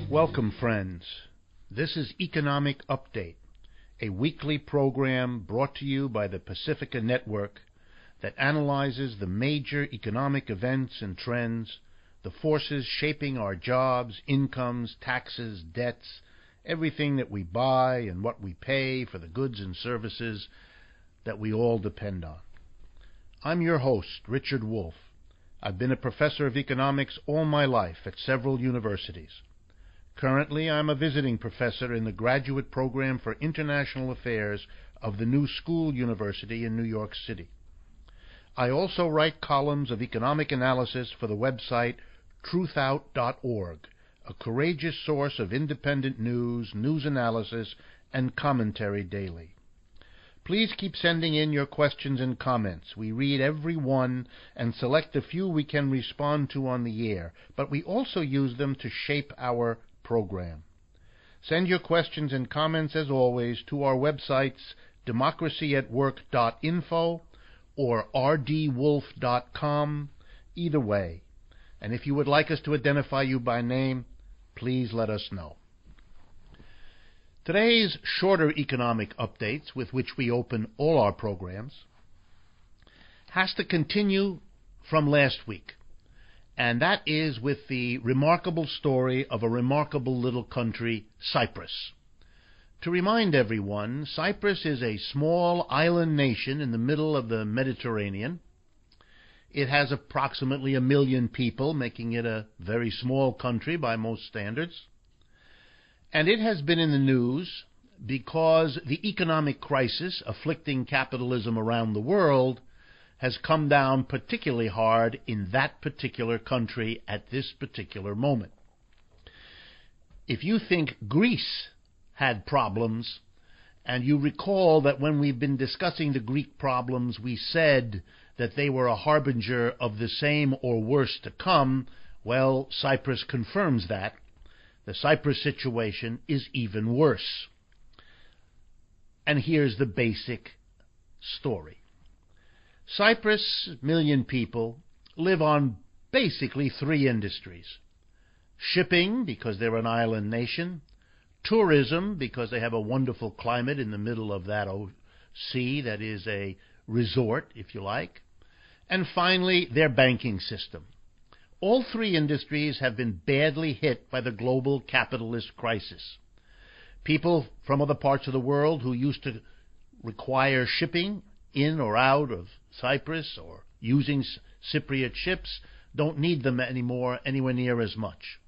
Welcome, friends. This is Economic Update, a weekly program brought to you by the Pacifica Network that analyzes the major economic events and trends, the forces shaping our jobs, incomes, taxes, debts, everything that we buy and what we pay for the goods and services that we all depend on. I'm your host, Richard Wolff. I've been a professor of economics all my life at several universities. Currently, I'm a visiting professor in the Graduate Program for International Affairs of the New School University in New York City. I also write columns of economic analysis for the website truthout.org, a courageous source of independent news analysis, and commentary daily. Please keep sending in your questions and comments. We read every one and select the few we can respond to on the air, but we also use them to shape our program. Send your questions and comments, as always, to our websites democracyatwork.info or rdwolf.com, either way. And if you would like us to identify you by name, please let us know. Today's shorter economic updates, with which we open all our programs, has to continue from last week. And that is with the remarkable story of a remarkable little country, Cyprus. To remind everyone, Cyprus is a small island nation in the middle of the Mediterranean. It has approximately 1 million people, making it a very small country by most standards. And it has been in the news because the economic crisis afflicting capitalism around the world has come down particularly hard in that particular country at this particular moment. If you think Greece had problems, and you recall that when we've been discussing the Greek problems, we said that they were a harbinger of the same or worse to come, well, Cyprus confirms that. The Cyprus situation is even worse. And here's the basic story. Cyprus, 1 million people, live on basically 3 industries. Shipping, because they're an island nation. Tourism, because they have a wonderful climate in the middle of that sea that is a resort, if you like. And finally, their banking system. All 3 industries have been badly hit by the global capitalist crisis. People from other parts of the world who used to require shipping in or out of Cyprus or using Cypriot ships don't need them anymore anywhere near as much.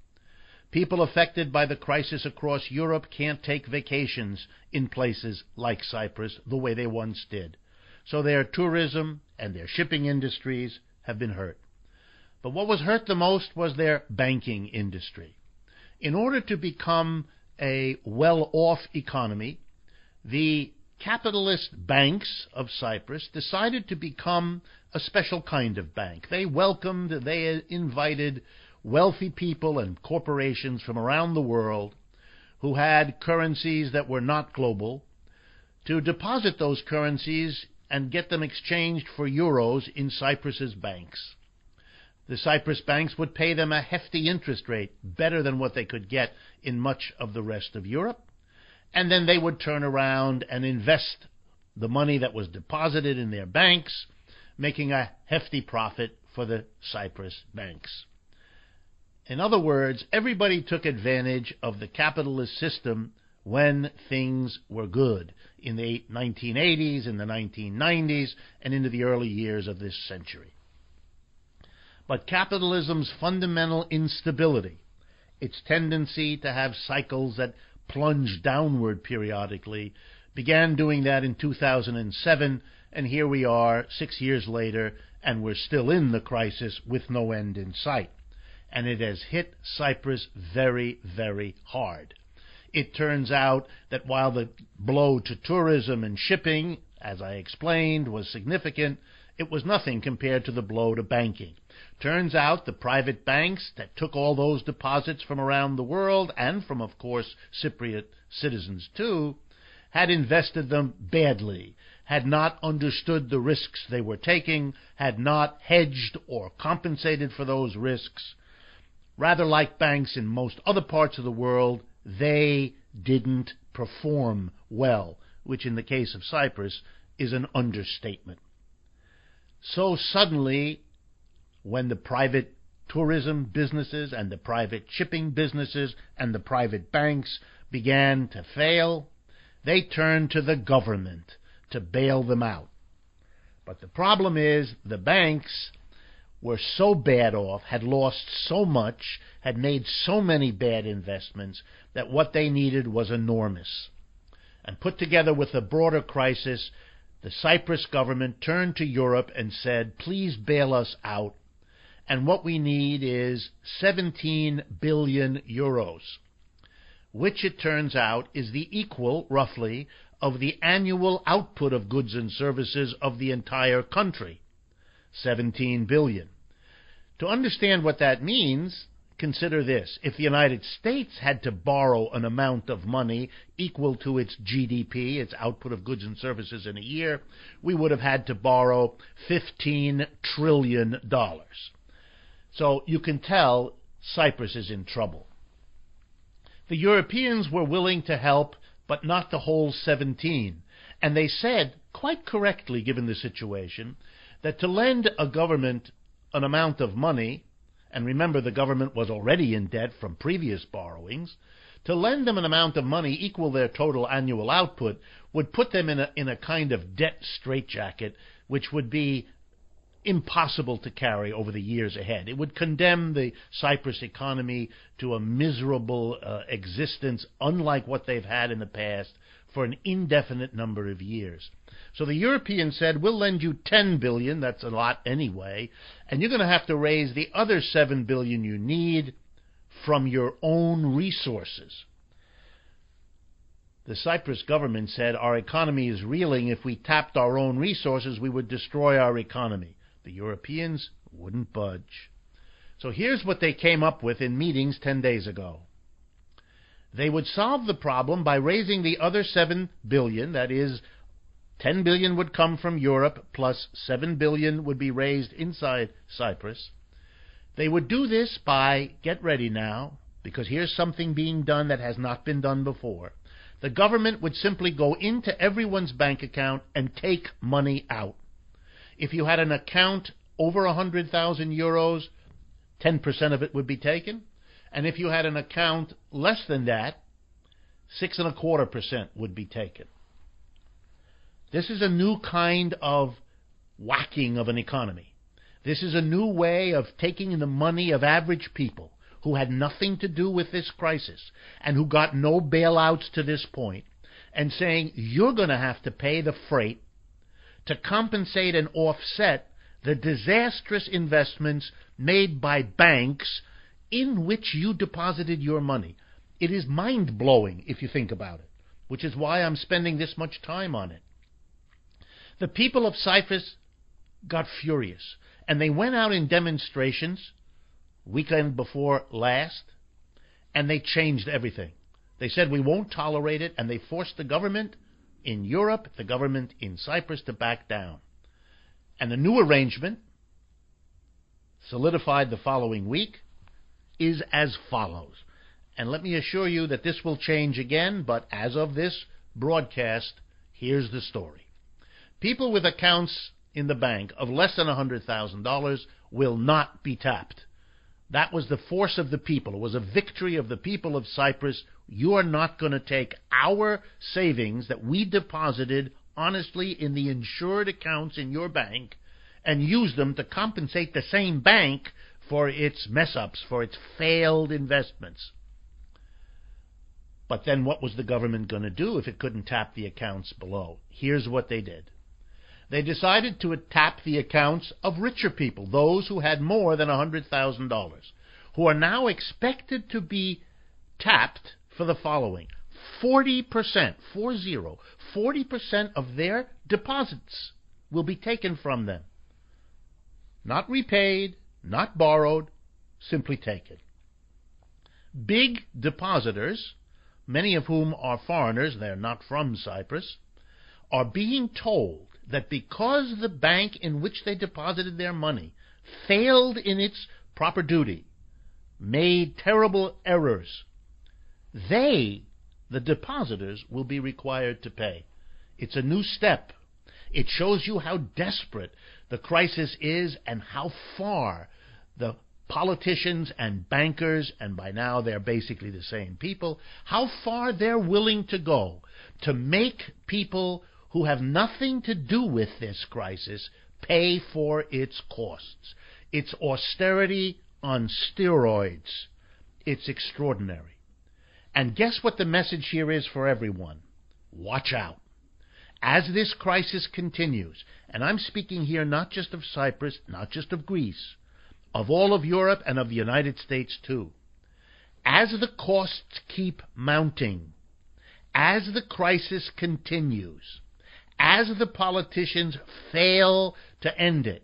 People affected by the crisis across Europe can't take vacations in places like Cyprus the way they once did. So their tourism and their shipping industries have been hurt. But what was hurt the most was their banking industry. In order to become a well-off economy, the capitalist banks of Cyprus decided to become a special kind of bank. They invited wealthy people and corporations from around the world who had currencies that were not global to deposit those currencies and get them exchanged for euros in Cyprus's banks. The Cyprus banks would pay them a hefty interest rate, better than what they could get in much of the rest of Europe. And then they would turn around and invest the money that was deposited in their banks, making a hefty profit for the Cyprus banks. In other words, everybody took advantage of the capitalist system when things were good, in the 1980s, in the 1990s, and into the early years of this century. But capitalism's fundamental instability, its tendency to have cycles that plunge downward periodically, began doing that in 2007, and here we are 6 years later, and we're still in the crisis with no end in sight. And it has hit Cyprus very, very hard. It turns out that while the blow to tourism and shipping, as I explained, was significant, it was nothing compared to the blow to banking. Turns out the private banks that took all those deposits from around the world, and from, of course, Cypriot citizens too, had invested them badly, had not understood the risks they were taking, had not hedged or compensated for those risks, rather like banks in most other parts of the world, they didn't perform well, which in the case of Cyprus is an understatement. So suddenly, when the private tourism businesses and the private shipping businesses and the private banks began to fail, they turned to the government to bail them out. But the problem is the banks were so bad off, had lost so much, had made so many bad investments, that what they needed was enormous. And put together with the broader crisis, the Cyprus government turned to Europe and said, please bail us out. And what we need is 17 billion euros, which it turns out is the equal, roughly, of the annual output of goods and services of the entire country. 17 billion. To understand what that means, consider this. If the United States had to borrow an amount of money equal to its GDP, its output of goods and services in a year, we would have had to borrow $15 trillion. So you can tell Cyprus is in trouble. The Europeans were willing to help, but not the whole 17. And they said, quite correctly given the situation, that to lend a government an amount of money, and remember the government was already in debt from previous borrowings, to lend them an amount of money equal their total annual output would put them in a kind of debt straitjacket, which would be impossible to carry over the years ahead. It would condemn the Cyprus economy to a miserable existence, unlike what they've had in the past, for an indefinite number of years. So the Europeans said, we'll lend you 10 billion, that's a lot anyway, and you're going to have to raise the other 7 billion you need from your own resources. The Cyprus government said, our economy is reeling. If we tapped our own resources, we would destroy our economy. The Europeans wouldn't budge. So here's what they came up with in meetings 10 days ago. They would solve the problem by raising the other 7 billion, that is, 10 billion would come from Europe, plus 7 billion would be raised inside Cyprus. They would do this by, get ready now, because here's something being done that has not been done before. The government would simply go into everyone's bank account and take money out. If you had an account over 100,000 euros, 10% of it would be taken. And if you had an account less than that, 6.25% would be taken. This is a new kind of whacking of an economy. This is a new way of taking the money of average people who had nothing to do with this crisis and who got no bailouts to this point, and saying, you're going to have to pay the freight to compensate and offset the disastrous investments made by banks in which you deposited your money. It is mind-blowing if you think about it, which is why I'm spending this much time on it. The people of Cyprus got furious, and they went out in demonstrations weekend before last, and they changed everything. They said, we won't tolerate it, and they forced the government in Europe, the government in Cyprus, to back down. And the new arrangement, solidified the following week, is as follows. And let me assure you that this will change again, but as of this broadcast, here's the story. People with accounts in the bank of less than $100,000 will not be tapped. That was the force of the people. It was a victory of the people of Cyprus. You are not going to take our savings that we deposited honestly in the insured accounts in your bank and use them to compensate the same bank for its mess-ups, for its failed investments. But then what was the government going to do if it couldn't tap the accounts below? Here's what they did. They decided to tap the accounts of richer people, those who had more than $100,000, who are now expected to be tapped for the following. 40% of their deposits will be taken from them. Not repaid, not borrowed, simply taken. Big depositors, many of whom are foreigners, they're not from Cyprus, are being told that because the bank in which they deposited their money failed in its proper duty made terrible errors, they, the depositors, will be required to pay. It's a new step. It shows you how desperate the crisis is and how far the politicians and bankers, and by now they're basically the same people, how far they're willing to go to make people who have nothing to do with this crisis pay for its costs. It's austerity on steroids. It's extraordinary. And guess what the message here is for everyone? Watch out. As this crisis continues, and I'm speaking here not just of Cyprus, not just of Greece, of all of Europe and of the United States too, as the costs keep mounting, as the crisis continues, as the politicians fail to end it,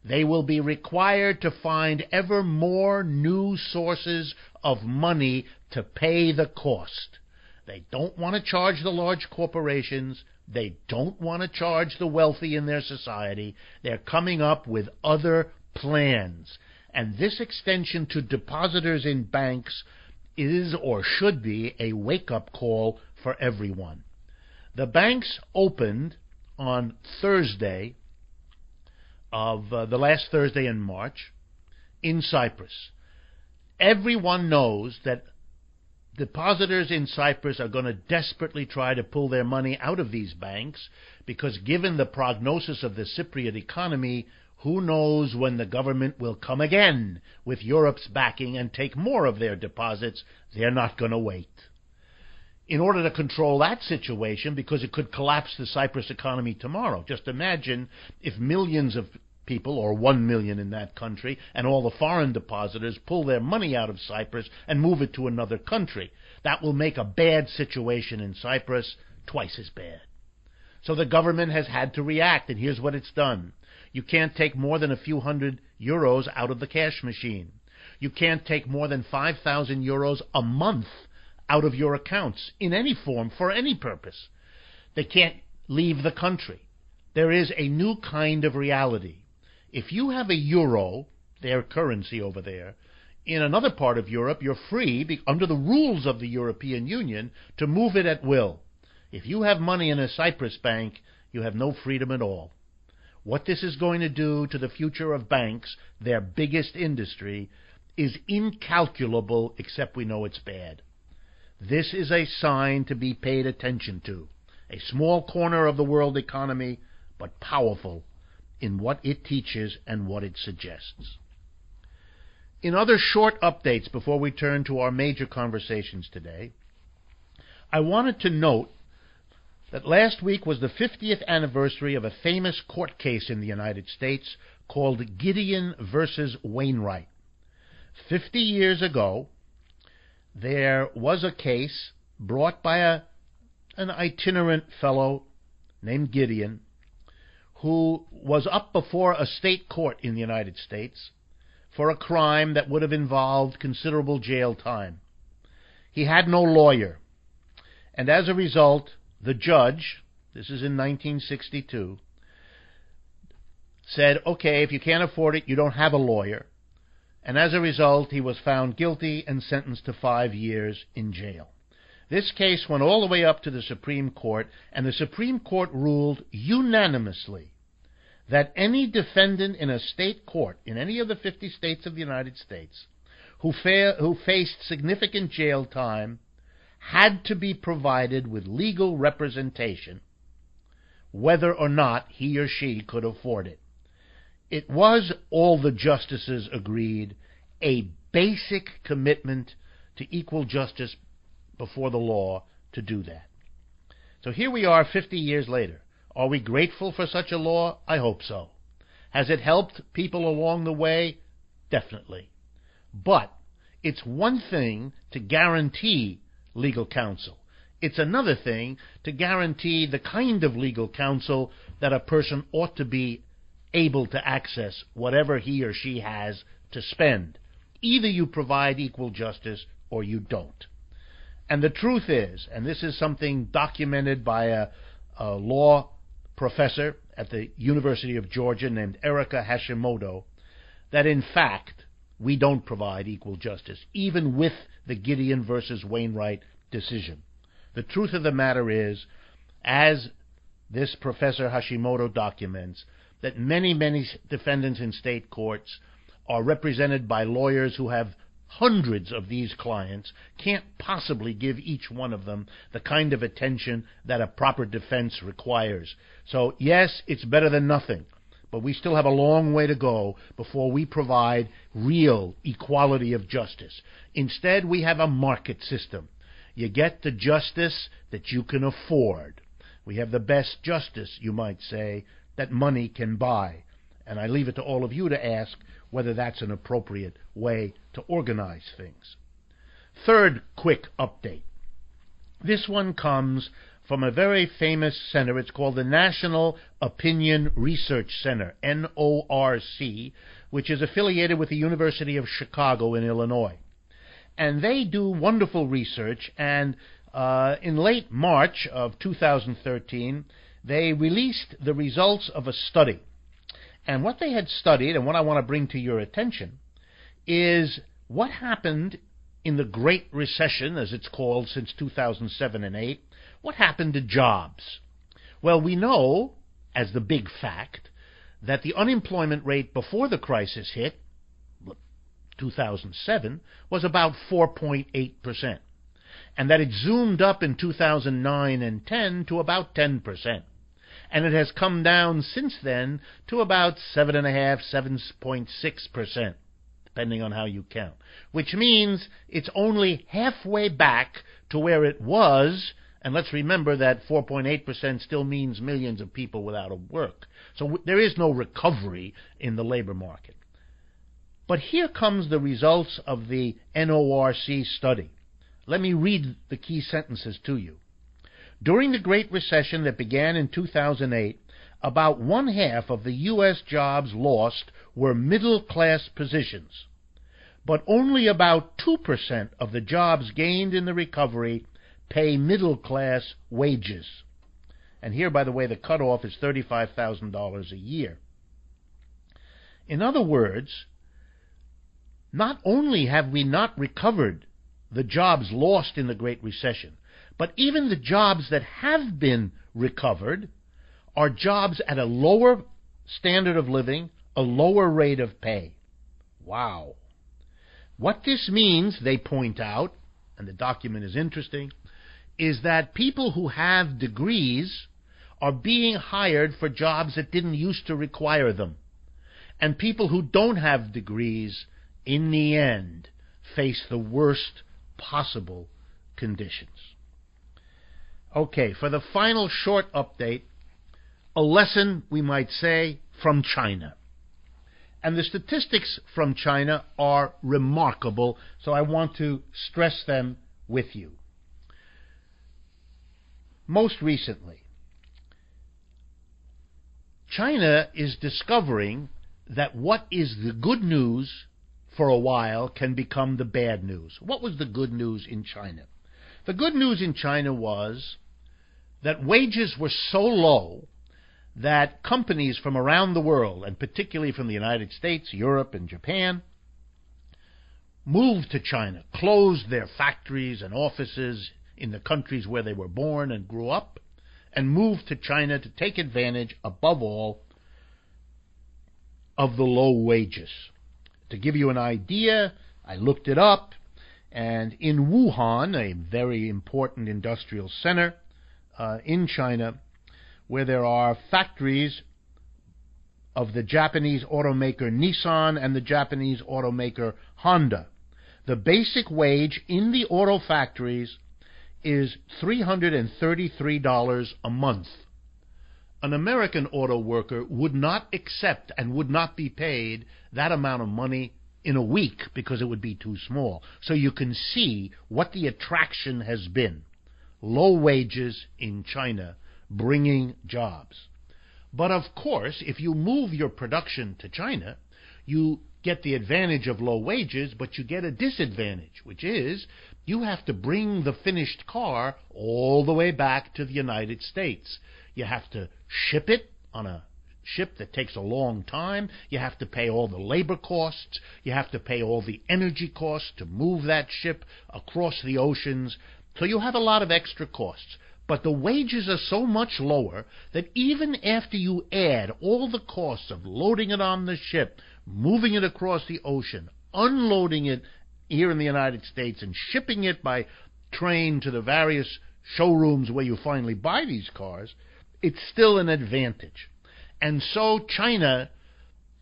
they will be required to find ever more new sources of money to pay the cost. They don't want to charge the large corporations. They don't want to charge the wealthy in their society. They're coming up with other plans. And this extension to depositors in banks is or should be a wake-up call for everyone. The banks opened on Thursday of the last Thursday in March in Cyprus. Everyone knows that depositors in Cyprus are going to desperately try to pull their money out of these banks because given the prognosis of the Cypriot economy, who knows when the government will come again with Europe's backing and take more of their deposits. They're not going to wait. In order to control that situation, because it could collapse the Cyprus economy tomorrow. Just imagine if millions of people, or 1 million in that country, and all the foreign depositors pull their money out of Cyprus and move it to another country. That will make a bad situation in Cyprus twice as bad. So the government has had to react, and here's what it's done. You can't take more than a few hundred euros out of the cash machine. You can't take more than 5,000 euros a month out of your accounts in any form for any purpose. They can't leave the country. There is a new kind of reality. If you have a euro, their currency over there, in another part of Europe, you're free, under the rules of the European Union, to move it at will. If you have money in a Cyprus bank, you have no freedom at all. What this is going to do to the future of banks, their biggest industry, is incalculable, except we know it's bad. This is a sign to be paid attention to. A small corner of the world economy, but powerful in what it teaches and what it suggests. In other short updates before we turn to our major conversations today, I wanted to note that last week was the 50th anniversary of a famous court case in the United States called Gideon versus Wainwright. 50 years ago, there was a case brought by an itinerant fellow named Gideon who was up before a state court in the United States for a crime that would have involved considerable jail time. He had no lawyer, and as a result, the judge, this is in 1962, said, okay, if you can't afford it, you don't have a lawyer. And as a result, he was found guilty and sentenced to 5 years in jail. This case went all the way up to the Supreme Court, and the Supreme Court ruled unanimously that any defendant in a state court, in any of the 50 states of the United States, who faced significant jail time, had to be provided with legal representation, whether or not he or she could afford it. It was, all the justices agreed, a basic commitment to equal justice before the law to do that. So here we are 50 years later. Are we grateful for such a law? I hope so. Has it helped people along the way? Definitely. But it's one thing to guarantee legal counsel. It's another thing to guarantee the kind of legal counsel that a person ought to be able to access, whatever he or she has to spend. Either you provide equal justice or you don't. And the truth is, and this is something documented by a law professor at the University of Georgia named Erica Hashimoto, that in fact, we don't provide equal justice, even with the Gideon versus Wainwright decision. The truth of the matter is, as this Professor Hashimoto documents, that many defendants in state courts are represented by lawyers who have hundreds of these clients, can't possibly give each one of them the kind of attention that a proper defense requires. So yes, it's better than nothing, but we still have a long way to go before we provide real equality of justice. Instead, we have a market system. You get the justice that you can afford. We have the best justice, you might say, that money can buy. And I leave it to all of you to ask whether that's an appropriate way to organize things. Third quick update. This one comes from a very famous center. It's called the National Opinion Research Center, NORC, which is affiliated with the University of Chicago in Illinois. And they do wonderful research, and in late March of 2013, they released the results of a study. And what they had studied, and what I want to bring to your attention, is what happened in the Great Recession, as it's called, since 2007 and 8. What happened to jobs? Well, we know, as the big fact, that the unemployment rate before the crisis hit, 2007, was about 4.8%. And that it zoomed up in 2009 and 10 to about 10%. And it has come down since then to about 7.5%, 7.6%, depending on how you count. Which means it's only halfway back to where it was, and let's remember that 4.8% still means millions of people without a work. So there is no recovery in the labor market. But here comes the results of the NORC study. Let me read the key sentences to you. During the Great Recession that began in 2008, about one-half of the U.S. jobs lost were middle-class positions, but only about 2% of the jobs gained in the recovery pay middle-class wages. And here, by the way, the cutoff is $35,000 a year. In other words, not only have we not recovered the jobs lost in the Great Recession, but even the jobs that have been recovered are jobs at a lower standard of living, a lower rate of pay. Wow. What this means, they point out, and the document is interesting, is that people who have degrees are being hired for jobs that didn't used to require them. And people who don't have degrees, in the end, face the worst possible conditions. Okay, for the final short update, a lesson, we might say, from China. And the statistics from China are remarkable, so I want to stress them with you. Most recently, China is discovering that what is the good news for a while can become the bad news. What was the good news in China? The good news in China was that wages were so low that companies from around the world, and particularly from the United States, Europe, and Japan, moved to China, closed their factories and offices in the countries where they were born and grew up, and moved to China to take advantage, above all, of the low wages. To give you an idea, I looked it up, and in Wuhan, a very important industrial center in China, where there are factories of the Japanese automaker Nissan and the Japanese automaker Honda, the basic wage in the auto factories is $333 a month. An American auto worker would not accept and would not be paid that amount of money in a week because it would be too small. So you can see what the attraction has been. Low wages in China bringing jobs. But of course, if you move your production to China, you get the advantage of low wages, but you get a disadvantage, which is you have to bring the finished car all the way back to the United States. You have to ship it on a ship that takes a long time. You have to pay all the labor costs. You have to pay all the energy costs to move that ship across the oceans. So you have a lot of extra costs. But the wages are so much lower that even after you add all the costs of loading it on the ship, moving it across the ocean, unloading it here in the United States, and shipping it by train to the various showrooms where you finally buy these cars, it's still an advantage. And so China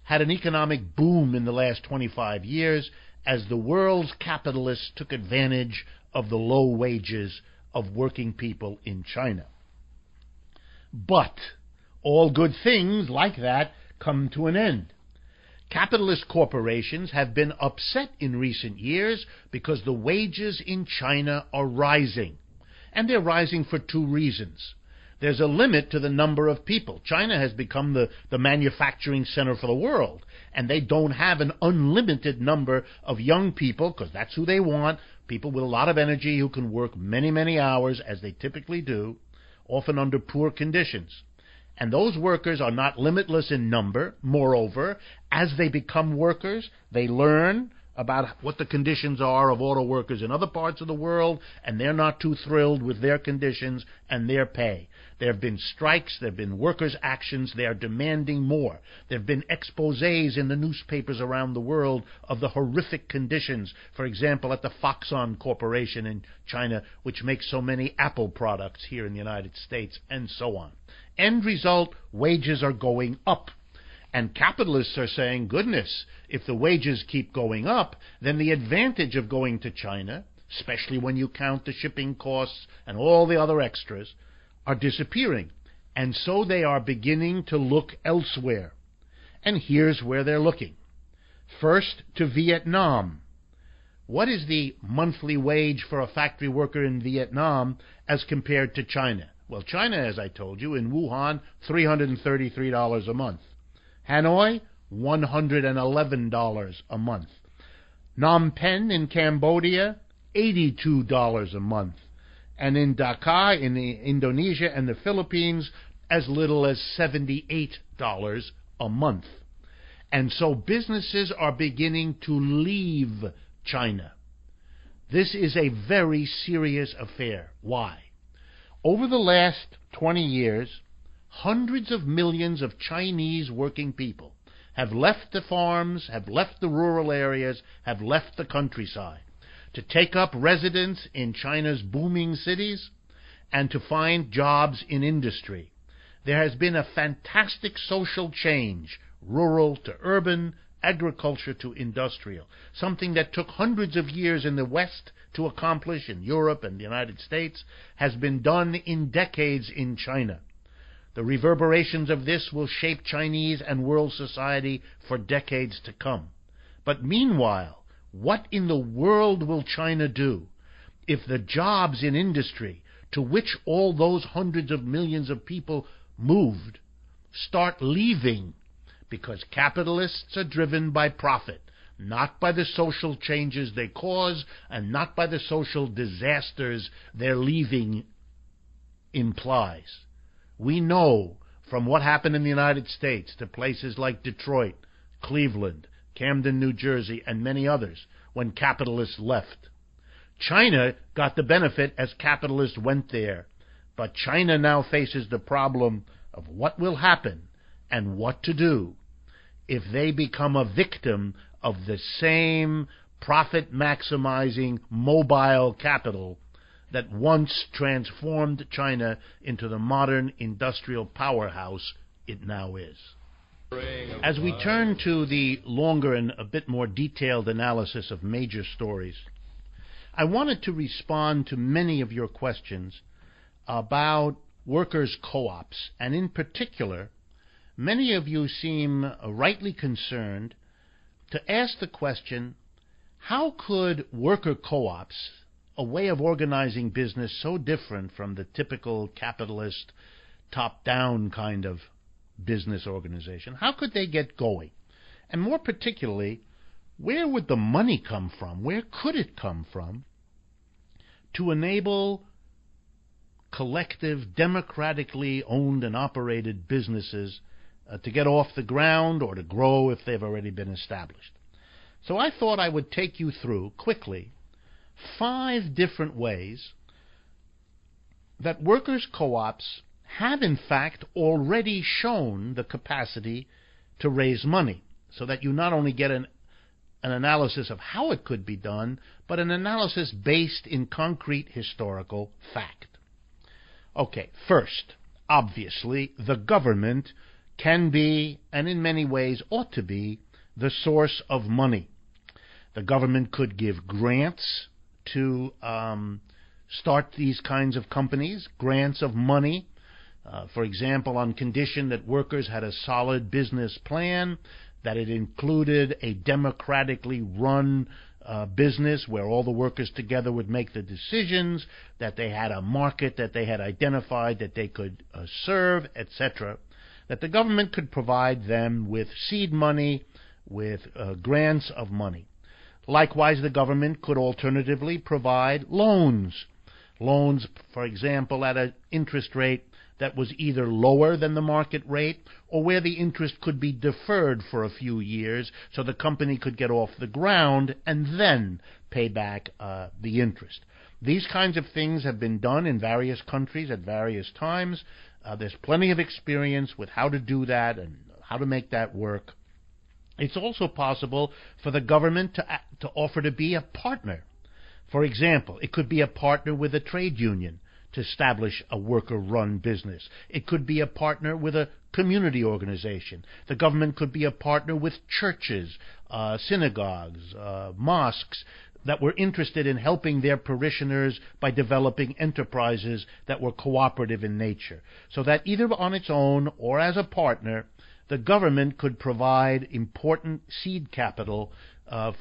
had an economic boom in the last 25 years as the world's capitalists took advantage of the low wages of working people in China. But all good things like that come to an end. Capitalist corporations have been upset in recent years because the wages in China are rising. And they're rising for two reasons. There's a limit to the number of people. China has become the manufacturing center for the world, and they don't have an unlimited number of young people, because that's who they want, people with a lot of energy who can work many, many hours, as they typically do, often under poor conditions. And those workers are not limitless in number. Moreover, as they become workers, they learn about what the conditions are of auto workers in other parts of the world, and they're not too thrilled with their conditions and their pay. There have been strikes, there have been workers' actions, they are demanding more. There have been exposés in the newspapers around the world of the horrific conditions, for example, at the Foxconn Corporation in China, which makes so many Apple products here in the United States, and so on. End result, wages are going up. And capitalists are saying, goodness, if the wages keep going up, then the advantage of going to China, especially when you count the shipping costs and all the other extras, are disappearing. And so they are beginning to look elsewhere. And here's where they're looking. First, to Vietnam. What is the monthly wage for a factory worker in Vietnam as compared to China? Well, China, as I told you, in Wuhan, $333 a month. Hanoi, $111 a month. Phnom Penh in Cambodia, $82 a month. And in Dhaka, in Indonesia and the Philippines, as little as $78 a month. And so businesses are beginning to leave China. This is a very serious affair. Why? Over the last 20 years, hundreds of millions of Chinese working people have left the farms, have left the rural areas, have left the countryside to take up residence in China's booming cities and to find jobs in industry. There has been a fantastic social change, rural to urban, agriculture to industrial, something that took hundreds of years in the West to accomplish in Europe and the United States, has been done in decades in China. The reverberations of this will shape Chinese and world society for decades to come. But meanwhile, what in the world will China do if the jobs in industry to which all those hundreds of millions of people moved start leaving? Because capitalists are driven by profit, not by the social changes they cause and not by the social disasters their leaving implies. We know from what happened in the United States to places like Detroit, Cleveland, Camden, New Jersey, and many others when capitalists left. China got the benefit as capitalists went there, but China now faces the problem of what will happen and what to do if they become a victim of the same profit-maximizing mobile capital that once transformed China into the modern industrial powerhouse it now is. As we turn to the longer and a bit more detailed analysis of major stories, I wanted to respond to many of your questions about workers' co-ops, and in particular, many of you seem rightly concerned to ask the question, how could worker co-ops, a way of organizing business so different from the typical capitalist top-down kind of business organization, how could they get going? And more particularly, where would the money come from? Where could it come from to enable collective, democratically owned and operated businesses to get off the ground or to grow if they've already been established. So I thought I would take you through, quickly, 5 different ways that workers' co-ops have in fact already shown the capacity to raise money, so that you not only get an analysis of how it could be done, but an analysis based in concrete historical fact. Okay, first, obviously, the government can be, and in many ways ought to be, the source of money. The government could give grants to start these kinds of companies, grants of money, for example, on condition that workers had a solid business plan, that it included a democratically run business where all the workers together would make the decisions, that they had a market that they had identified that they could serve, etc., that the government could provide them with seed money, with grants of money. Likewise, the government could alternatively provide loans. Loans, for example, at an interest rate that was either lower than the market rate or where the interest could be deferred for a few years so the company could get off the ground and then pay back the interest. These kinds of things have been done in various countries at various times. There's plenty of experience with how to do that and how to make that work. It's also possible for the government to offer to be a partner. For example, it could be a partner with a trade union to establish a worker-run business. It could be a partner with a community organization. The government could be a partner with churches, synagogues, mosques that were interested in helping their parishioners by developing enterprises that were cooperative in nature. So that either on its own or as a partner, the government could provide important seed capital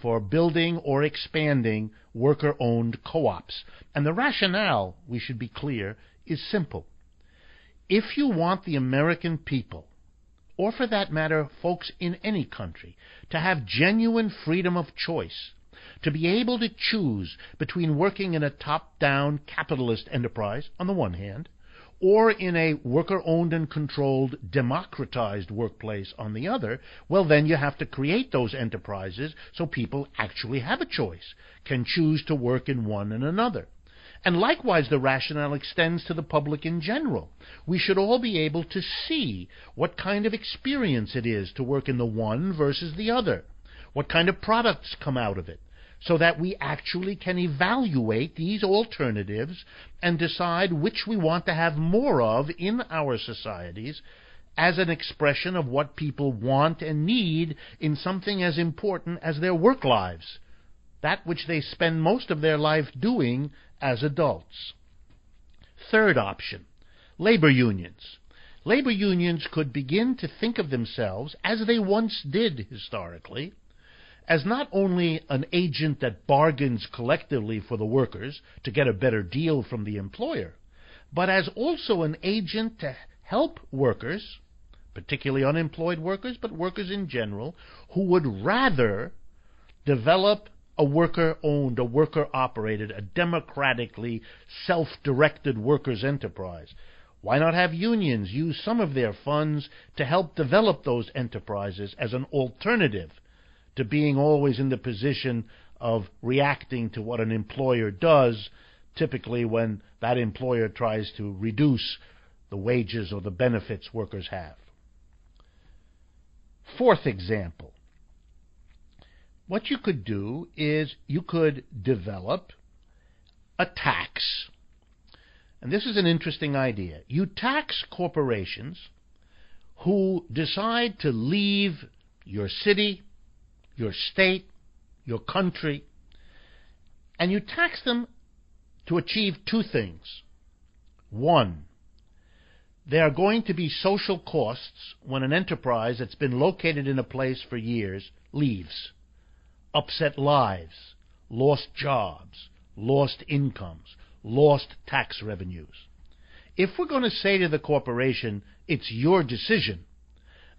for building or expanding worker-owned co-ops. And the rationale, we should be clear, is simple. If you want the American people, or for that matter, folks in any country, to have genuine freedom of choice, to be able to choose between working in a top-down capitalist enterprise on the one hand, or in a worker-owned and controlled democratized workplace on the other, well, then you have to create those enterprises so people actually have a choice, can choose to work in one and another. And likewise, the rationale extends to the public in general. We should all be able to see what kind of experience it is to work in the one versus the other, what kind of products come out of it, so that we actually can evaluate these alternatives and decide which we want to have more of in our societies as an expression of what people want and need in something as important as their work lives, that which they spend most of their life doing as adults. Third option, labor unions. Labor unions could begin to think of themselves, as they once did historically, as not only an agent that bargains collectively for the workers to get a better deal from the employer, but as also an agent to help workers, particularly unemployed workers, but workers in general, who would rather develop a worker-owned, a worker-operated, a democratically self-directed workers' enterprise. Why not have unions use some of their funds to help develop those enterprises as an alternative to being always in the position of reacting to what an employer does, typically when that employer tries to reduce the wages or the benefits workers have. Fourth example. What you could do is you could develop a tax. And this is an interesting idea. You tax corporations who decide to leave your city, your state, your country, and you tax them to achieve 2 things. 1, there are going to be social costs when an enterprise that's been located in a place for years leaves. Upset lives, lost jobs, lost incomes, lost tax revenues. If we're going to say to the corporation, it's your decision,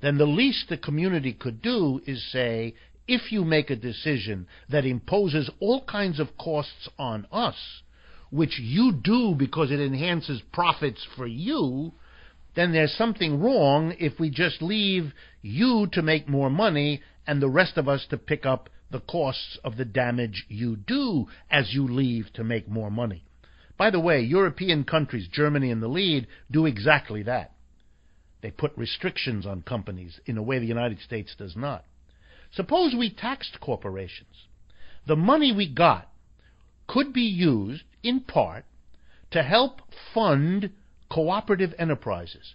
then the least the community could do is say, if you make a decision that imposes all kinds of costs on us, which you do because it enhances profits for you, then there's something wrong if we just leave you to make more money and the rest of us to pick up the costs of the damage you do as you leave to make more money. By the way, European countries, Germany in the lead, do exactly that. They put restrictions on companies in a way the United States does not. Suppose we taxed corporations. The money we got could be used, in part, to help fund cooperative enterprises.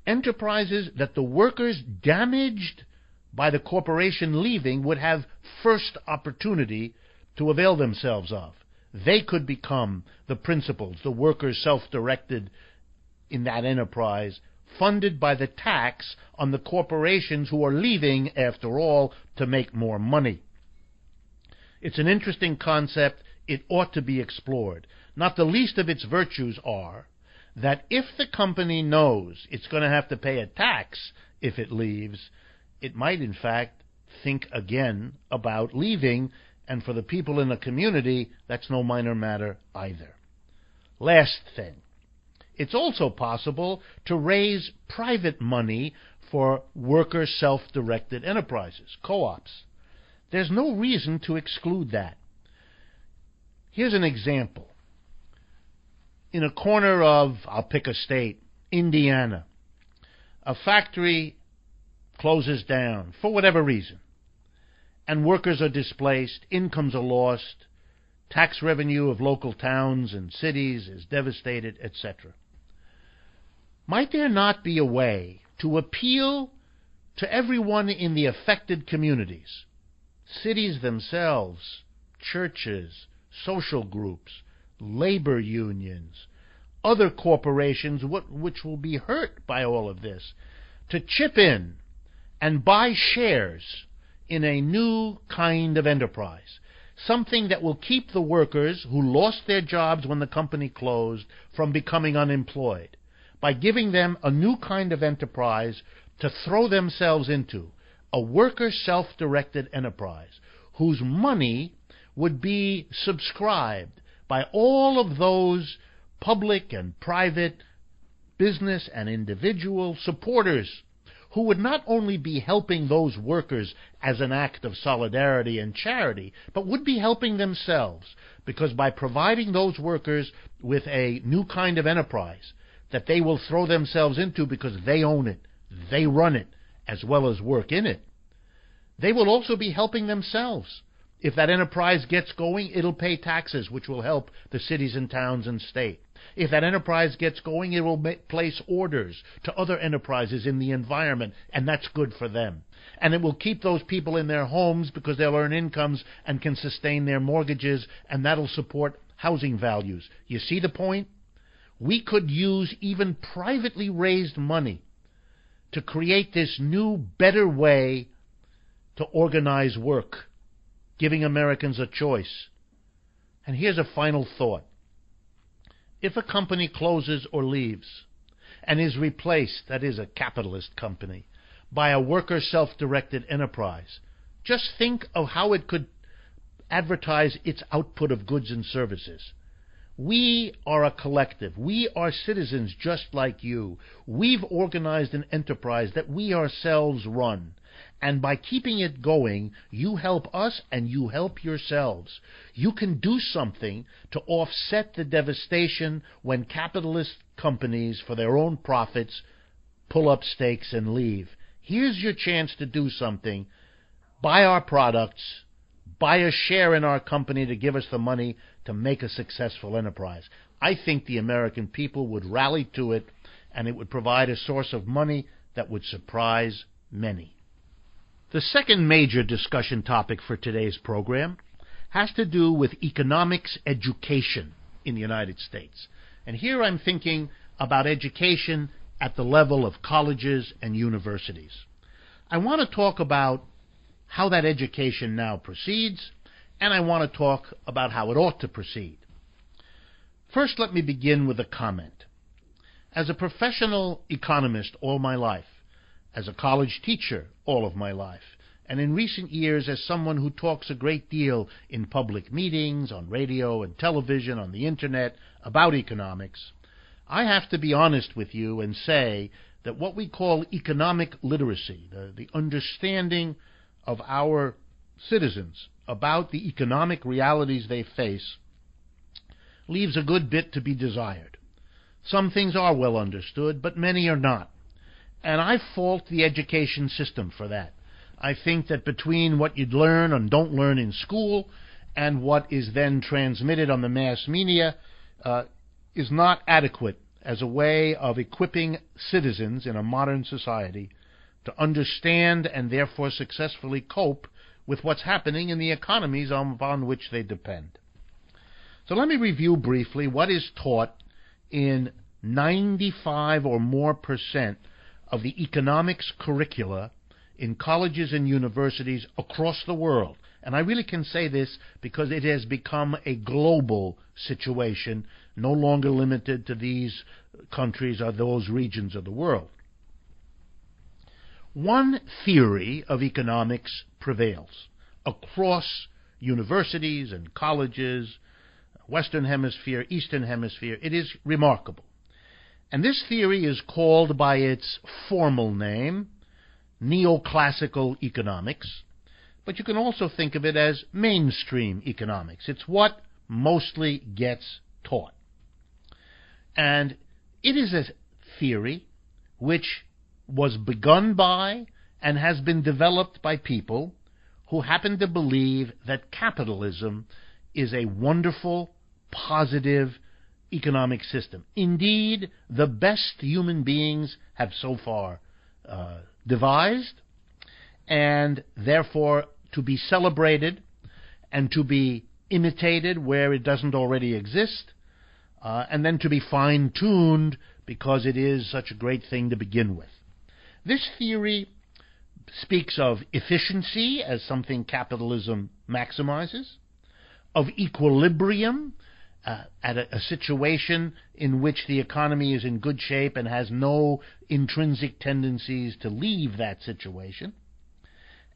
Enterprises that the workers damaged by the corporation leaving would have first opportunity to avail themselves of. They could become the principals, the workers self-directed in that enterprise, funded by the tax on the corporations who are leaving, after all, to make more money. It's an interesting concept. It ought to be explored. Not the least of its virtues are that if the company knows it's going to have to pay a tax if it leaves, it might, in fact, think again about leaving, and for the people in the community, that's no minor matter either. Last thing. It's also possible to raise private money for worker self-directed enterprises, co-ops. There's no reason to exclude that. Here's an example. In a corner of, I'll pick a state, Indiana, a factory closes down for whatever reason, and workers are displaced, incomes are lost, tax revenue of local towns and cities is devastated, etc. Might there not be a way to appeal to everyone in the affected communities, cities themselves, churches, social groups, labor unions, other corporations which will be hurt by all of this, to chip in and buy shares in a new kind of enterprise, something that will keep the workers who lost their jobs when the company closed from becoming unemployed, by giving them a new kind of enterprise to throw themselves into, a worker self-directed enterprise whose money would be subscribed by all of those public and private business and individual supporters who would not only be helping those workers as an act of solidarity and charity, but would be helping themselves, because by providing those workers with a new kind of enterprise that they will throw themselves into because they own it, they run it, as well as work in it, they will also be helping themselves. If that enterprise gets going, it'll pay taxes, which will help the cities and towns and state. If that enterprise gets going, it will place orders to other enterprises in the environment, and that's good for them. And it will keep those people in their homes because they'll earn incomes and can sustain their mortgages, and that'll support housing values. You see the point? We could use even privately raised money to create this new, better way to organize work, giving Americans a choice. And here's a final thought. If a company closes or leaves and is replaced, that is a capitalist company, by a worker self-directed enterprise, just think of how it could advertise its output of goods and services. We are a collective. We are citizens just like you. We've organized an enterprise that we ourselves run. And by keeping it going, you help us and you help yourselves. You can do something to offset the devastation when capitalist companies, for their own profits, pull up stakes and leave. Here's your chance to do something. Buy our products. Buy a share in our company to give us the money to make a successful enterprise. I think the American people would rally to it, and it would provide a source of money that would surprise many. The second major discussion topic for today's program has to do with economics education in the United States. And here I'm thinking about education at the level of colleges and universities. I want to talk about how that education now proceeds, and I want to talk about how it ought to proceed. First, let me begin with a comment. As a professional economist all my life, as a college teacher all of my life, and in recent years as someone who talks a great deal in public meetings, on radio and television, on the internet, about economics, I have to be honest with you and say that what we call economic literacy, the understanding of our citizens about the economic realities they face, leaves a good bit to be desired. Some things are well understood, but many are not. And I fault the education system for that. I think that between what you learn and don't learn in school and what is then transmitted on the mass media is not adequate as a way of equipping citizens in a modern society to understand and therefore successfully cope with what's happening in the economies upon which they depend. So let me review briefly what is taught in 95 or more % of the economics curricula in colleges and universities across the world. And I really can say this because it has become a global situation, no longer limited to these countries or those regions of the world. One theory of economics prevails across universities and colleges, Western Hemisphere, Eastern Hemisphere. It is remarkable. And this theory is called by its formal name, neoclassical economics, but you can also think of it as mainstream economics. It's what mostly gets taught. And it is a theory which was begun by and has been developed by people who happen to believe that capitalism is a wonderful, positive economic system. Indeed, the best human beings have so far devised, and therefore to be celebrated and to be imitated where it doesn't already exist, and then to be fine-tuned because it is such a great thing to begin with. This theory speaks of efficiency as something capitalism maximizes, of equilibrium, at a situation in which the economy is in good shape and has no intrinsic tendencies to leave that situation,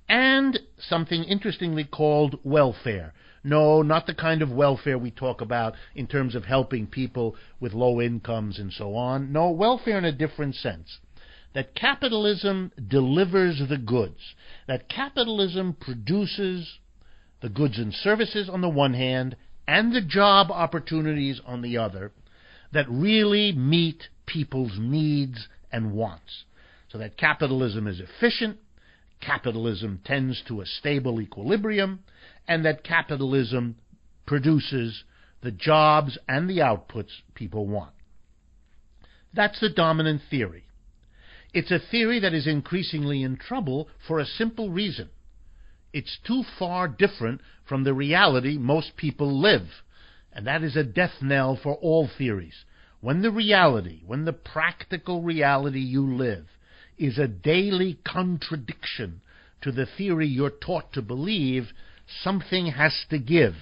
and something interestingly called welfare. No, not the kind of welfare we talk about in terms of helping people with low incomes and so on. No, welfare in a different sense. That capitalism delivers the goods. That capitalism produces the goods and services on the one hand and the job opportunities on the other that really meet people's needs and wants. So that capitalism is efficient, capitalism tends to a stable equilibrium, and that capitalism produces the jobs and the outputs people want. That's the dominant theory. It's a theory that is increasingly in trouble for a simple reason. It's too far different from the reality most people live, and that is a death knell for all theories. When the practical reality you live is a daily contradiction to the theory you're taught to believe, something has to give.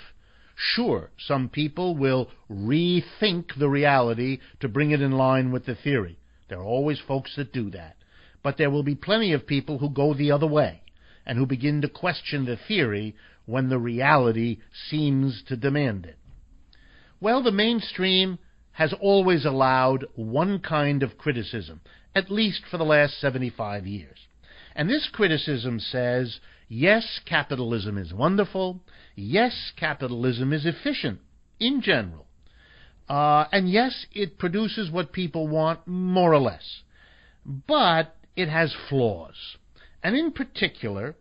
Sure, some people will rethink the reality to bring it in line with the theory. There are always folks that do that. But there will be plenty of people who go the other way and who begin to question the theory when the reality seems to demand it. Well, the mainstream has always allowed one kind of criticism, at least for the last 75 years. And this criticism says, yes, capitalism is wonderful. Yes, capitalism is efficient in general. And yes, it produces what people want, more or less. But it has flaws. And in particular,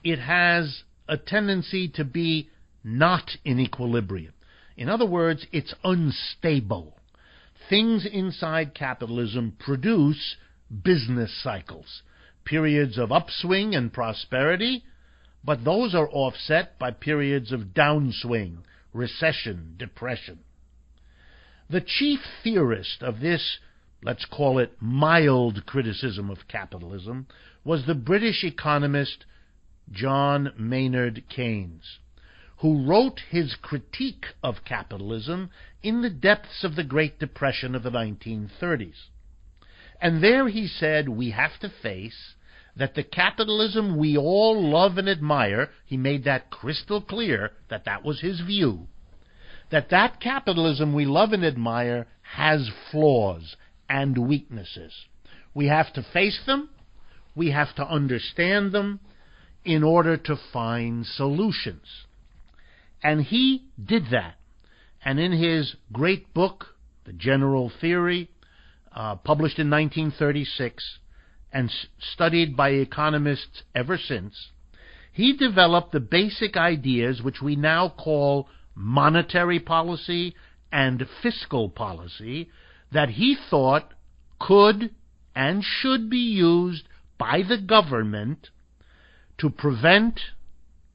it has a tendency to be not in equilibrium. In other words, it's unstable. Things inside capitalism produce business cycles, periods of upswing and prosperity, but those are offset by periods of downswing, recession, depression. The chief theorist of this, let's call it mild criticism of capitalism, was the British economist John Maynard Keynes, who wrote his critique of capitalism in the depths of the Great Depression of the 1930s. And there he said we have to face that the capitalism we all love and admire, he made that crystal clear that that was his view, that capitalism we love and admire has flaws and weaknesses. We have to face them, we have to understand them in order to find solutions. And he did that. And in his great book, The General Theory, published in 1936 and studied by economists ever since, he developed the basic ideas which we now call monetary policy and fiscal policy that he thought could and should be used by the government to prevent,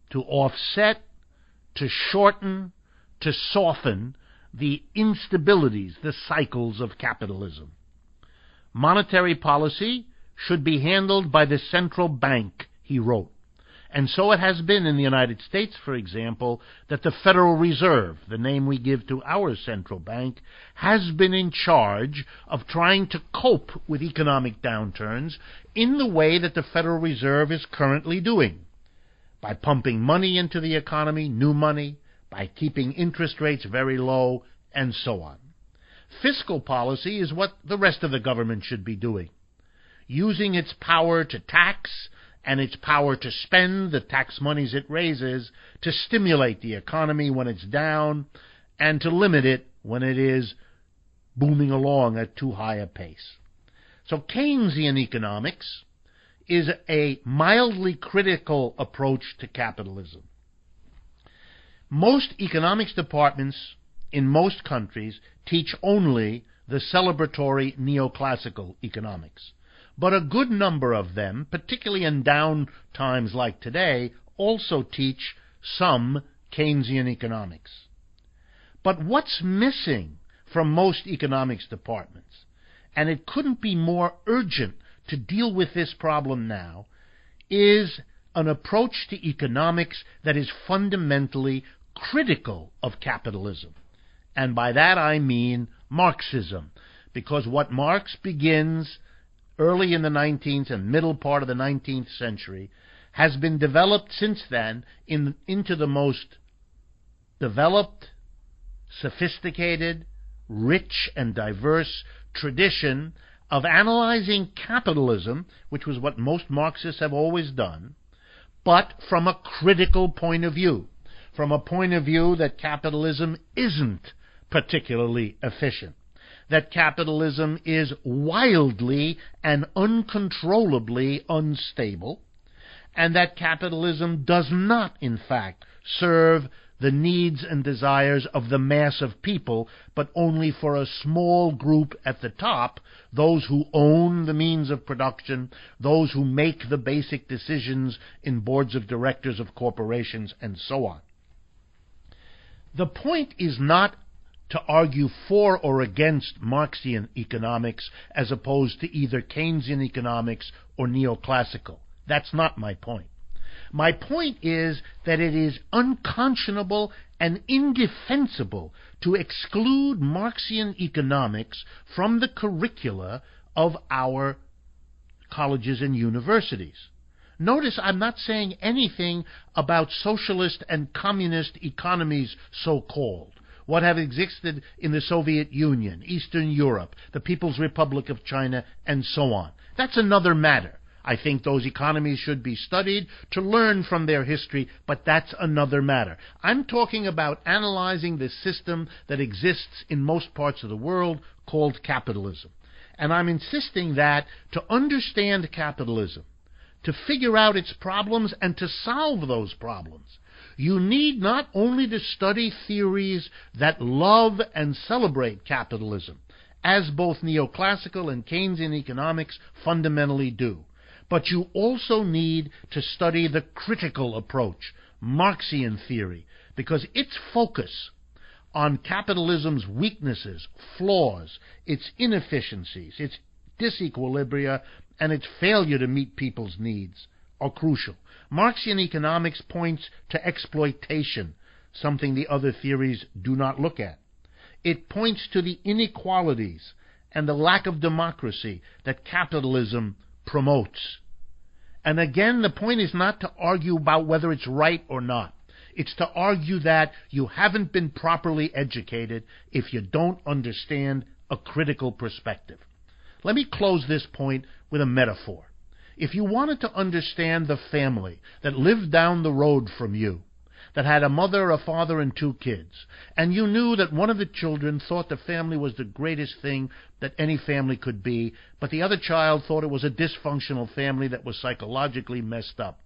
to offset, to shorten, to soften the instabilities, the cycles of capitalism. Monetary policy should be handled by the central bank, he wrote. And so it has been in the United States, for example, that the Federal Reserve, the name we give to our central bank, has been in charge of trying to cope with economic downturns in the way that the Federal Reserve is currently doing, by pumping money into the economy, new money, by keeping interest rates very low, and so on. Fiscal policy is what the rest of the government should be doing, using its power to tax and its power to spend the tax monies it raises to stimulate the economy when it's down and to limit it when it is booming along at too high a pace. So Keynesian economics is a mildly critical approach to capitalism. Most economics departments in most countries teach only the celebratory neoclassical economics. But a good number of them, particularly in down times like today, also teach some Keynesian economics. But what's missing from most economics departments, and it couldn't be more urgent to deal with this problem now, is an approach to economics that is fundamentally critical of capitalism. And by that I mean Marxism, because what Marx begins early in the 19th and middle part of the 19th century has been developed since then into the most developed, sophisticated, rich, and diverse tradition of analyzing capitalism, which was what most Marxists have always done, but from a critical point of view, from a point of view that capitalism isn't particularly efficient, that capitalism is wildly and uncontrollably unstable, and that capitalism does not, in fact, serve the needs and desires of the mass of people, but only for a small group at the top, those who own the means of production, those who make the basic decisions in boards of directors of corporations, and so on. The point is not to argue for or against Marxian economics as opposed to either Keynesian economics or neoclassical. That's not my point. My point is that it is unconscionable and indefensible to exclude Marxian economics from the curricula of our colleges and universities. Notice I'm not saying anything about socialist and communist economies, so-called, what have existed in the Soviet Union, Eastern Europe, the People's Republic of China, and so on. That's another matter. I think those economies should be studied to learn from their history, but that's another matter. I'm talking about analyzing the system that exists in most parts of the world called capitalism. And I'm insisting that to understand capitalism, to figure out its problems and to solve those problems, you need not only to study theories that love and celebrate capitalism, as both neoclassical and Keynesian economics fundamentally do, but you also need to study the critical approach, Marxian theory, because its focus on capitalism's weaknesses, flaws, its inefficiencies, its disequilibria, and its failure to meet people's needs are crucial. Marxian economics points to exploitation, something the other theories do not look at. It points to the inequalities and the lack of democracy that capitalism promotes. And again, the point is not to argue about whether it's right or not. It's to argue that you haven't been properly educated if you don't understand a critical perspective. Let me close this point with a metaphor. If you wanted to understand the family that lived down the road from you, that had a mother, a father, and 2 kids, and you knew that one of the children thought the family was the greatest thing that any family could be, but the other child thought it was a dysfunctional family that was psychologically messed up.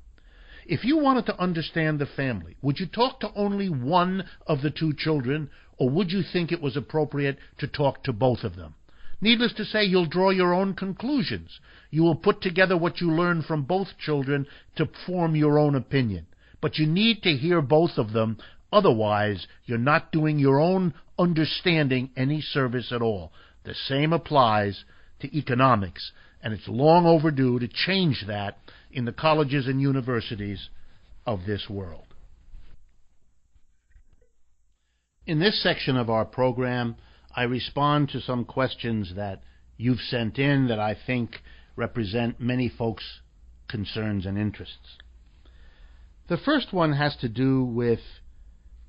If you wanted to understand the family, would you talk to only one of the 2 children, or would you think it was appropriate to talk to both of them? Needless to say, you'll draw your own conclusions. You will put together what you learn from both children to form your own opinion. But you need to hear both of them, otherwise you're not doing your own understanding any service at all. The same applies to economics, and it's long overdue to change that in the colleges and universities of this world. In this section of our program, I respond to some questions that you've sent in that I think represent many folks' concerns and interests. The first one has to do with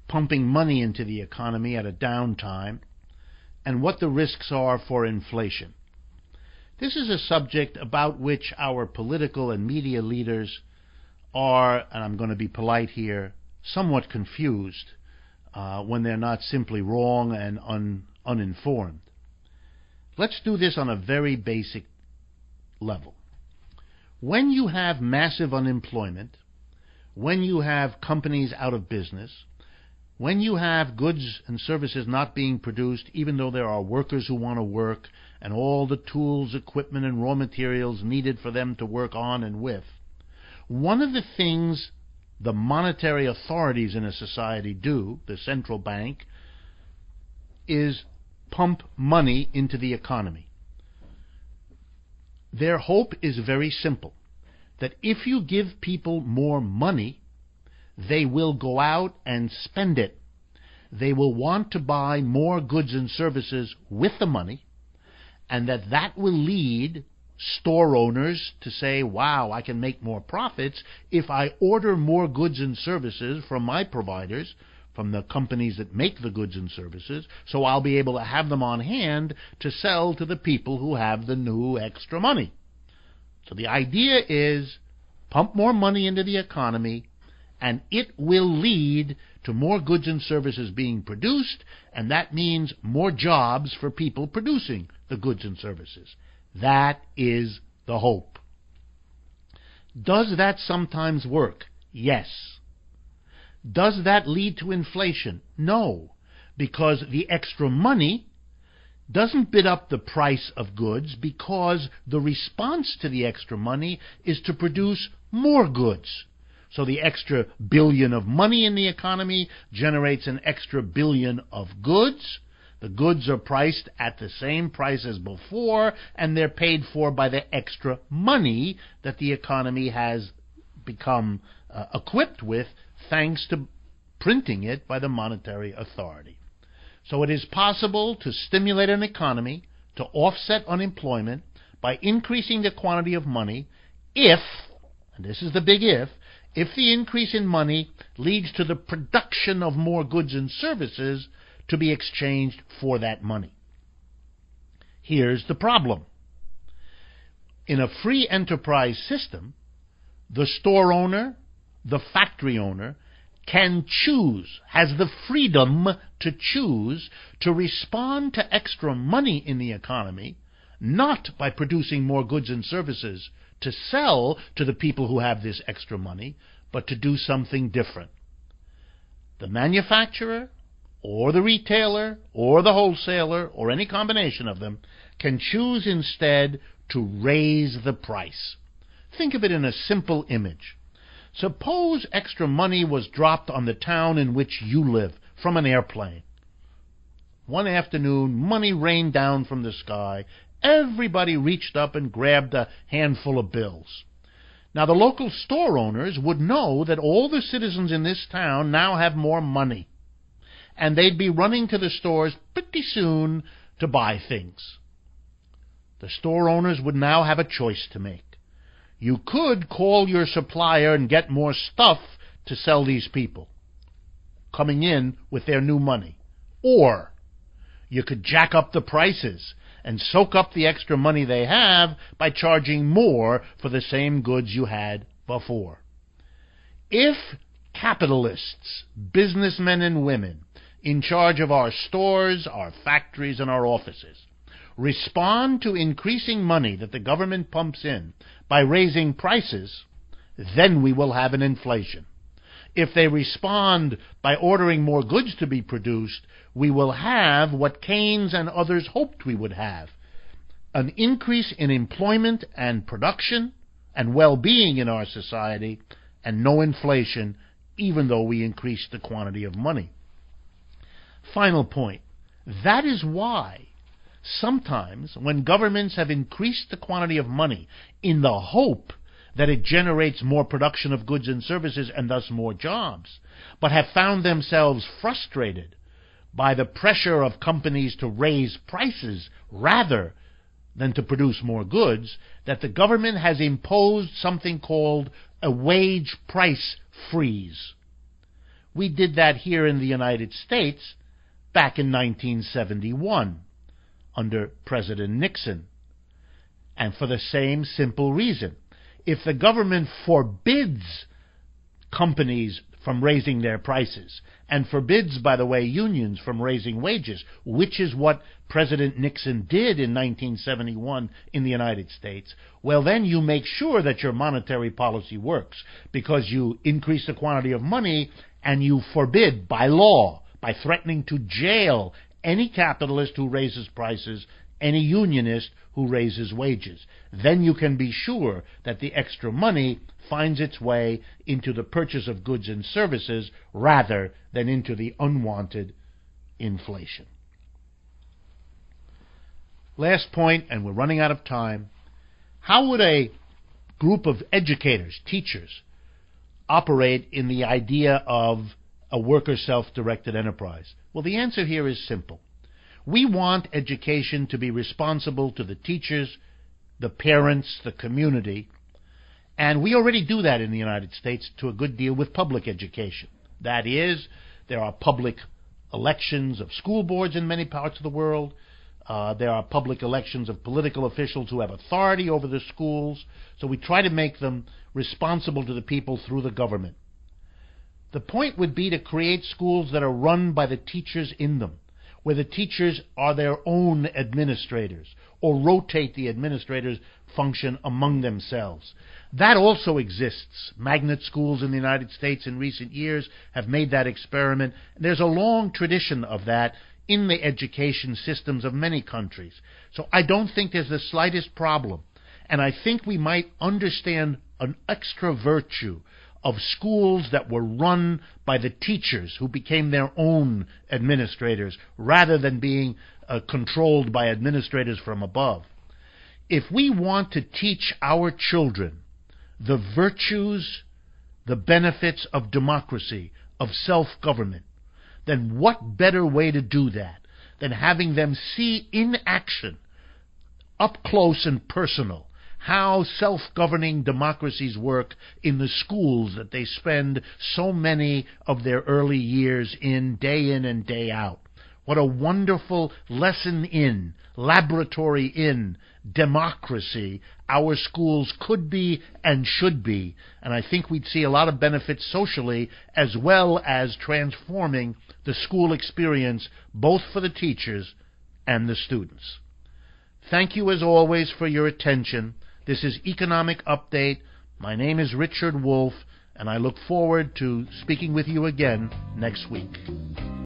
pumping money into the economy at a downtime and what the risks are for inflation. This is a subject about which our political and media leaders are, and I'm going to be polite here, somewhat confused when they're not simply wrong and uninformed. Let's do this on a very basic level. When you have massive unemployment, when you have companies out of business, when you have goods and services not being produced, even though there are workers who want to work, and all the tools, equipment, and raw materials needed for them to work on and with, one of the things the monetary authorities in a society do, the central bank, is pump money into the economy. Their hope is very simple, that if you give people more money, they will go out and spend it. They will want to buy more goods and services with the money, and that will lead store owners to say, wow, I can make more profits if I order more goods and services from my providers, from the companies that make the goods and services, so I'll be able to have them on hand to sell to the people who have the new extra money. So the idea is pump more money into the economy, and it will lead to more goods and services being produced, and that means more jobs for people producing the goods and services. That is the hope. Does that sometimes work? Yes. Does that lead to inflation? No, because the extra money doesn't bid up the price of goods, because the response to the extra money is to produce more goods. So the extra billion of money in the economy generates an extra billion of goods. The goods are priced at the same price as before, and they're paid for by the extra money that the economy has become equipped with, thanks to printing it by the monetary authority. So it is possible to stimulate an economy to offset unemployment by increasing the quantity of money if, and this is the big if the increase in money leads to the production of more goods and services to be exchanged for that money. Here's the problem. In a free enterprise system, the store owner, the factory owner, can choose, has the freedom to choose to respond to extra money in the economy, not by producing more goods and services to sell to the people who have this extra money, but to do something different. The manufacturer, or the retailer, or the wholesaler, or any combination of them, can choose instead to raise the price. Think of it in a simple image. Suppose extra money was dropped on the town in which you live from an airplane. One afternoon, money rained down from the sky. Everybody reached up and grabbed a handful of bills. Now, the local store owners would know that all the citizens in this town now have more money, and they'd be running to the stores pretty soon to buy things. The store owners would now have a choice to make. You could call your supplier and get more stuff to sell these people. coming in with their new money. Or you could jack up the prices and soak up the extra money they have by charging more for the same goods you had before. If capitalists, businessmen and women in charge of our stores, our factories, and our offices respond to increasing money that the government pumps in by raising prices, then we will have an inflation. If they respond by ordering more goods to be produced, we will have what Keynes and others hoped we would have: an increase in employment and production and well-being in our society, and no inflation, even though we increase the quantity of money. Final point. That is why sometimes when governments have increased the quantity of money in the hope that it generates more production of goods and services and thus more jobs, but have found themselves frustrated by the pressure of companies to raise prices rather than to produce more goods, that the government has imposed something called a wage price freeze. We did that here in the United States back in 1971 under President Nixon, and for the same simple reason. If the government forbids companies from raising their prices, and forbids, by the way, unions from raising wages, which is what President Nixon did in 1971 in the United States, well, then you make sure that your monetary policy works, because you increase the quantity of money and you forbid by law, by threatening to jail any capitalist who raises prices, any unionist who raises wages. Then you can be sure that the extra money finds its way into the purchase of goods and services rather than into the unwanted inflation. Last point, and we're running out of time. How would a group of educators, teachers, operate in the idea of a worker self-directed enterprise? Well, the answer here is simple. We want education to be responsible to the teachers, the parents, the community, and we already do that in the United States to a good deal with public education. That is, there are public elections of school boards in many parts of the world. There are public elections of political officials who have authority over the schools. So we try to make them responsible to the people through the government. The point would be to create schools that are run by the teachers in them, where the teachers are their own administrators, or rotate the administrators' function among themselves. That also exists. Magnet schools in the United States in recent years have made that experiment. There's a long tradition of that in the education systems of many countries. So I don't think there's the slightest problem. And I think we might understand an extra virtue of schools that were run by the teachers who became their own administrators rather than being controlled by administrators from above. If we want to teach our children the virtues, the benefits of democracy, of self-government, then what better way to do that than having them see in action, up close and personal, how self-governing democracies work in the schools that they spend so many of their early years in and day out. What a wonderful lesson in, laboratory in, democracy our schools could be and should be. And I think we'd see a lot of benefits socially as well as transforming the school experience both for the teachers and the students. Thank you as always for your attention. This is Economic Update. My name is Richard Wolff, and I look forward to speaking with you again next week.